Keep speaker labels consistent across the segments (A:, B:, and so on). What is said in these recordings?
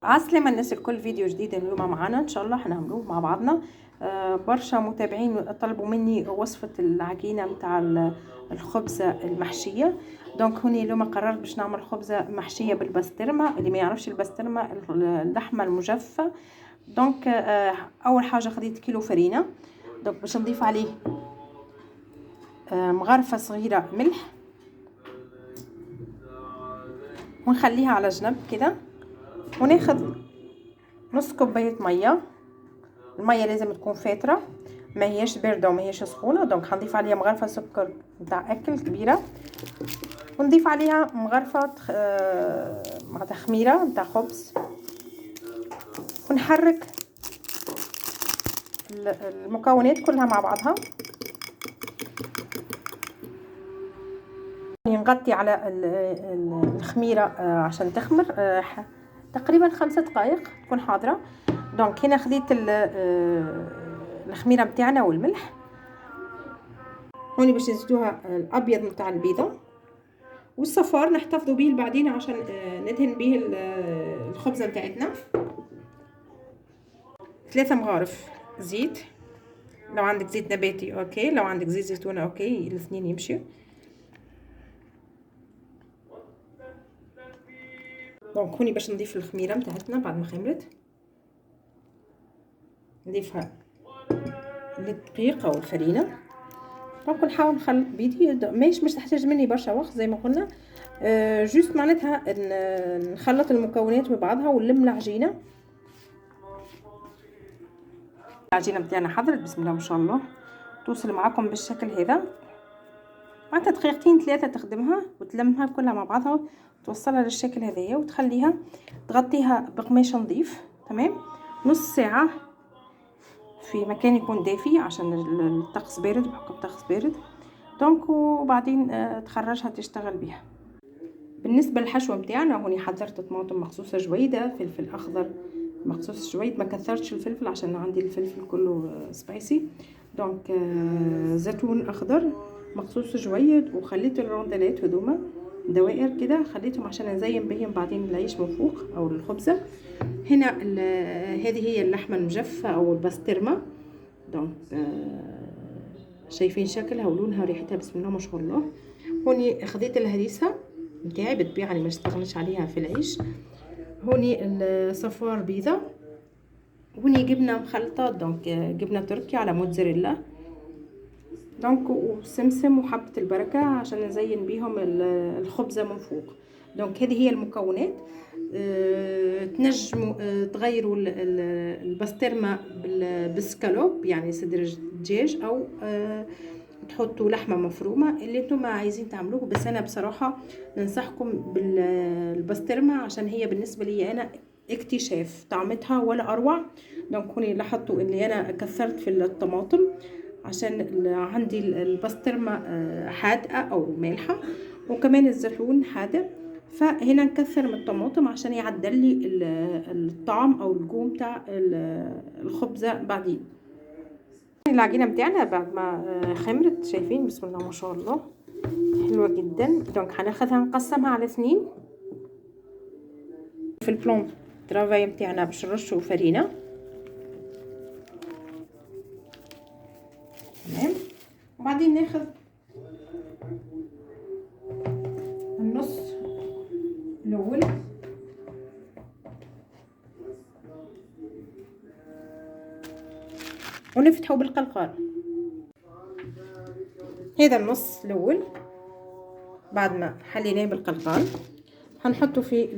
A: عسلامة الناس الكل، فيديو جديد اليوم معانا ان شاء الله هنعملوه مع بعضنا. برشا متابعين طلبوا مني وصفة العجينة متاع الخبزة المحشية. دونك هوني اليوم قررت باش نعمل خبزة محشية بالبسطرمة. اللي ما يعرفش البسطرمة اللحمة المجففة. دونك اول حاجة خديت كيلو فرينة. دونك باش نضيف عليه مغرفة صغيرة ملح ونخليها على جنب كده، وناخذ نص كوبايه ميه. الميه لازم تكون فاتره، ما هيش بارده وما هيش سخونه. دونك هنضيف عليها مغرفه سكر نتاع اكل كبيره، ونضيف عليها مغرفه معناتها خميره نتاع خبز، ونحرك المكونات كلها مع بعضها. نغطي على الخميره عشان تخمر تقريبا 5 دقائق تكون حاضره. دونك هنا خديت الخميره بتاعنا والملح. هوني باش نزيدوها الابيض نتاع البيضه، والصفار نحتفظوا به بعدين عشان ندهن به الخبزه بتاعتنا. 3 مغارف زيت، لو عندك زيت نباتي اوكي، لو عندك زيت زيتون اوكي، الاثنين يمشي. دونك هوني باش نضيف الخميره بتاعتنا بعد ما خمرت، نضيفها للدقيق او الفرينه. دونك نحاول نخلط بيدي، مش تحتاج مني برشا وقت زي ما قلنا. جوست معناتها نخلط المكونات ببعضها ونلم العجينه. العجينه بتاعنا حضرت، بسم الله ما شاء الله، توصل معاكم بالشكل هذا. معناتها دقيقتين 3 تخدمها وتلمها كلها مع بعضها، توصلها للشكل هذايا، وتخليها تغطيها بقماش نظيف. تمام، نص ساعه في مكان يكون دافي عشان الطقس بارد، بحكم الطقس بارد. دونك وبعدين تخرجها تشتغل بها. بالنسبه للحشوه بتاعنا، هوني حضرت طماطم مخصوصه جويده، فلفل اخضر مخصوص جويد، ما كثرتش الفلفل عشان عندي الفلفل كله سبايسي. دونك زيتون اخضر مخصوص جويد، وخليت الروندلات هذوما دوائر كده، خليتهم عشان نزين بهم بعدين العيش من فوق او الخبزه. هنا هذه هي اللحمه المجففه او البسطرمه. دونك شايفين شكلها ولونها وريحتها، بسم الله ما شاء الله. هوني خديت الهريسه بتاعي بتبيع، يعني ما استغنيش عليها في العيش. هوني الصفار بيضه، هوني جبنه مخلطه، دونك جبنه تركي على موتزاريلا، دونك وسمسم وحبه البركه عشان نزين بيهم الخبزه من فوق. دونك هذه هي المكونات. تنجموا تغيروا البسطرمه بالسكالوب، يعني صدر دجاج، او تحطوا لحمه مفرومه اللي انتم عايزين تعملوه. بس انا بصراحه ننصحكم بالبسطرمه عشان هي بالنسبه لي انا اكتشاف طعمتها ولا اروع. دونك هوني لاحظتوا اني انا كثرت في الطماطم عشان عندي البسطرمه حادقه او مالحه، وكمان الزيتون حادق، فهنا نكثر من الطماطم عشان يعدل لي الطعم او الجوم تاع الخبزه بعدين. العجينه بتاعنا بعد ما خمرت، شايفين بسم الله ما شاء الله حلوه جدا. دونك هناخدها نقسمها على 2. في البلون ترافاي بتاعنا باش نرشوا فرينه. تمام، وبعدين ناخذ النص الاول ونفتحه بالقلقال. هذا النص الاول بعد ما حليناه بالقلقال هنحطه في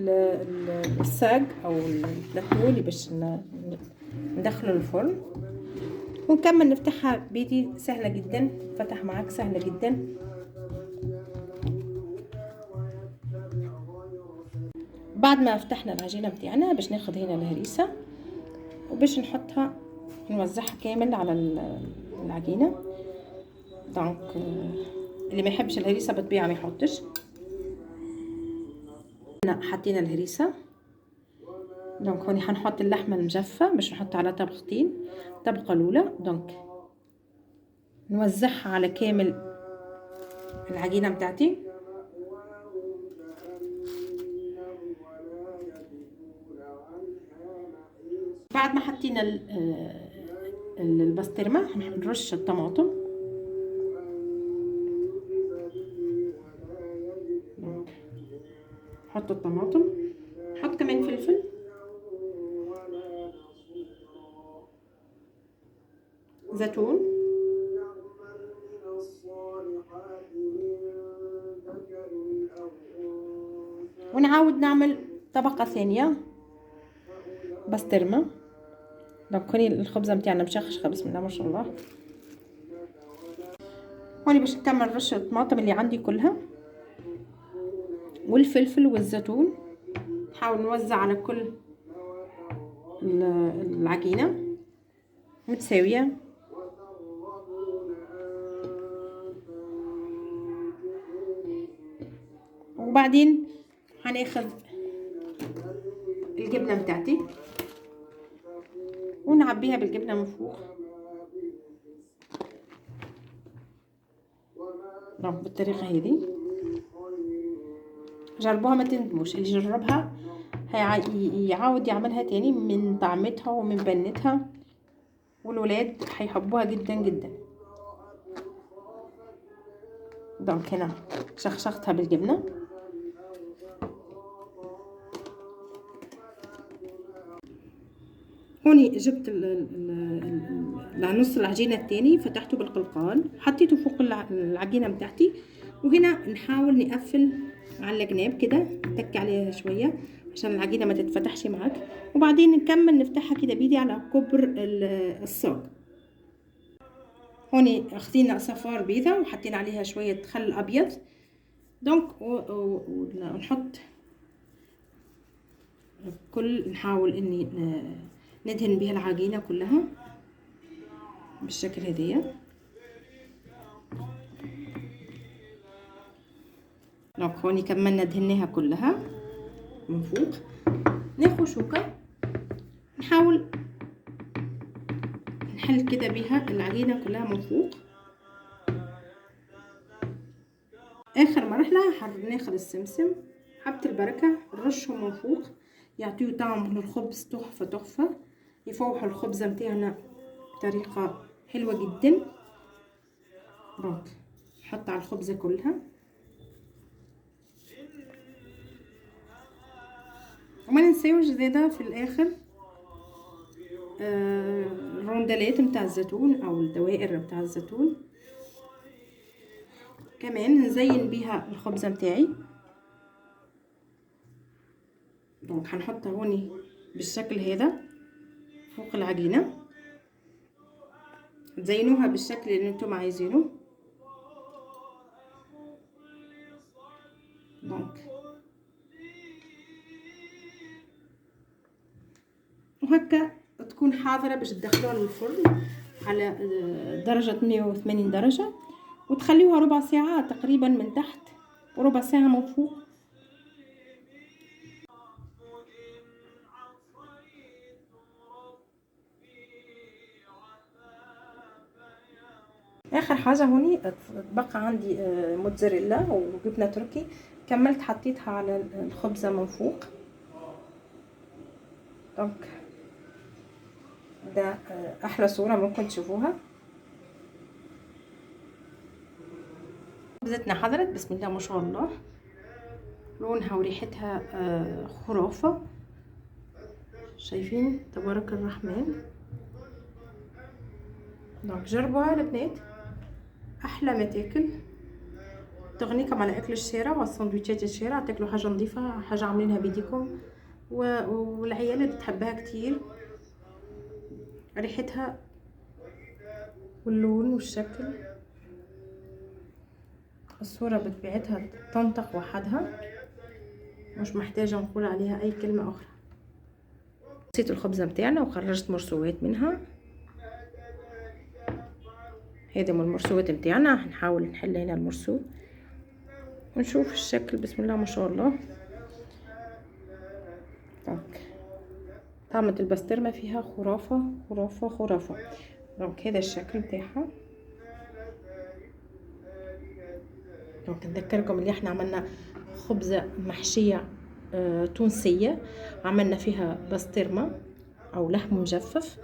A: الساق او البلاتو اللي باش ندخله الفرن، ونكمل نفتحها بيدي. سهله جدا، فتح معاك سهله جدا. بعد ما فتحنا العجينه بتاعنا باش ناخذ هنا الهريسه وباش نحطها نوزعها كامل على العجينه. دونك اللي ما يحبش الهريسه بالطبيعه ما يحطش. حطينا الهريسه. دونك هوني حنحط اللحمه المجففه باش نحط على طبقتين. الطبقه الاولى دونك نوزعها على كامل العجينه بتاعتي. بعد ما حطينا البسطرمه هنرش الطماطم. نحط الطماطم، نحط كمان فلفل، زيتون، ونعاود نعمل طبقة ثانية بسطرمة. دونك هوني الخبزة متاعنا مشخشخة بسم الله ما شاء الله. هوني باش نكمل رش الطماطم اللي عندي كلها والفلفل والزيتون. نحاول نوزع على كل العجينة متساوية. وبعدين هناخذ الجبنة بتاعتي ونعبيها بالجبنة من فوق بالطريقة هذه. جربوها ما تندموش، اللي جربها يعاود يعملها تاني من طعمتها ومن بنتها، والولاد هيحبوها جدا جدا. دونك هنا شخشختها بالجبنة. هوني جبت نص العجينة التاني، فتحته بالقلقال، حطيته فوق العجينة بتاعتي، وهنا نحاول نقفل على الجناب كده، نتك عليها شوية عشان العجينة ما تتفتحش معاك، وبعدين نكمل نفتحها كده بيدي على كبر الصاج. هوني اخذنا صفار بيضة وحطينا عليها شوية خل ابيض. دونك ونحط نحاول اني ندهن بها العجينة كلها بالشكل هذيا. دونك هوني كملنا دهناها كلها من فوق. ناخذ شوكة نحاول نحل كده بها العجينة كلها من فوق. اخر مرحلة ناخذ السمسم حبة البركة نرشهم من فوق، يعطيو طعم للخبز تحفة تحفة، يفوحوا الخبزة متاعنا بطريقة حلوة جدا. دونك نحط على الخبزة كلها، وما ننساوش زيادة في الاخر الروندلات متاع الزيتون او الدوائر متاع الزيتون كمان نزين بيها الخبزة متاعي. دونك هنحطها هوني بالشكل هذا فوق العجينة، تزينوها بالشكل اللي انتم عايزينه. دونك وهكا تكون حاضرة باش تدخلوها للفرن على درجة 180 درجة، وتخليوها ربع ساعة تقريبا من تحت وربع ساعة من فوق. اخر حاجة هوني بقى عندي موتزاريلا وجبنة تركي، كملت حطيتها على الخبزة من فوق. دونك ده احلى صورة ممكن تشوفوها. خبزتنا حضرت بسم الله ما شاء الله، لونها وريحتها خرافة، شايفين تبارك الرحمن. دونك جربوها البنات، احلى ما تاكل، تغنيكم على اكل الشارع والسندويتشات الشارع، تاكلوا حاجه نظيفه، حاجه عاملينها بيديكم، والعيال تحبها كتير. ريحتها واللون والشكل، الصوره بطبيعتها تنطق وحدها، مش محتاجه نقول عليها اي كلمه اخرى. نسيت الخبزه بتاعنا وخرجت مرسوات منها، هذا من المرسوات بتاعنا. هنحاول نحل هنا المرسو ونشوف الشكل بسم الله ما شاء الله. طعمة البسطرمة فيها خرافة خرافة خرافة. دونك هذا الشكل بتاعها. دونك نذكركم اللي احنا عملنا خبزة محشية تونسية، عملنا فيها بسطرمة او لحم مجفف،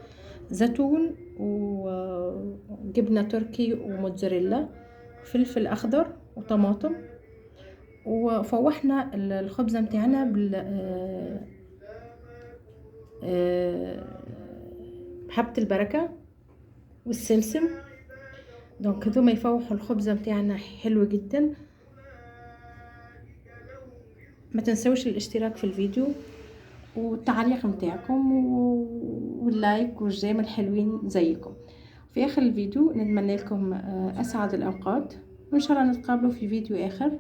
A: زيتون وجبنة تركي وموتزاريلا، فلفل اخضر وطماطم. وفوحنا الخبزة متاعنا بحبة البركة والسمسم. دونك هذوما يفوحوا الخبزة متاعنا حلوة جدا. ما تنسوش الاشتراك في الفيديو والتعليق متاعكم واللايك والجيم الحلوين زيكم. في اخر الفيديو نتمنى لكم اسعد الاوقات، وان شاء الله نتقابلوا في فيديو اخر.